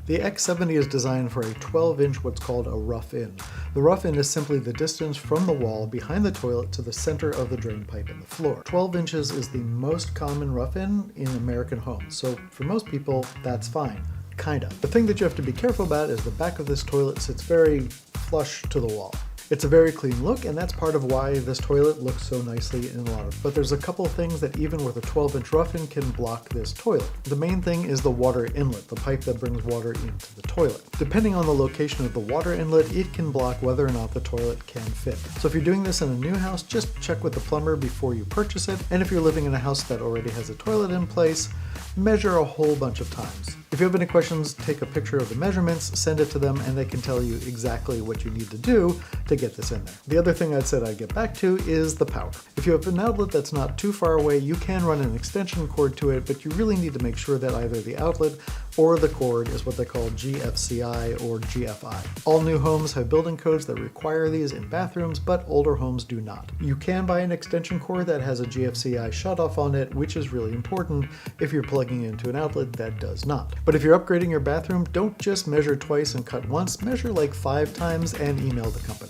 The X70 is designed for a 12-inch what's called a rough-in. The rough-in is simply the distance from the wall behind the toilet to the center of the drain pipe in the floor. 12 inches is the most common rough-in in American homes, so for most people, that's fine. Kinda. The thing that you have to be careful about is the back of this toilet sits very flush to the wall. It's a very clean look, and that's part of why this toilet looks so nicely in a lot of. But there's a couple of things that even with a 12-inch rough-in can block this toilet. The main thing is the water inlet, the pipe that brings water into the toilet. Depending on the location of the water inlet, it can block whether or not the toilet can fit. So if you're doing this in a new house, just check with the plumber before you purchase it. And if you're living in a house that already has a toilet in place, measure a whole bunch of times. If you have any questions, take a picture of the measurements, send it to them, and they can tell you exactly what you need to do to get this in there. The other thing I said I'd get back to is the power. If you have an outlet that's not too far away, you can run an extension cord to it, but you really need to make sure that either the outlet or the cord is what they call GFCI or GFI. All new homes have building codes that require these in bathrooms, but older homes do not. You can buy an extension cord that has a GFCI shutoff on it, which is really important if you're plugging into an outlet that does not. But if you're upgrading your bathroom, don't just measure twice and cut once, measure like 5 times and email the company.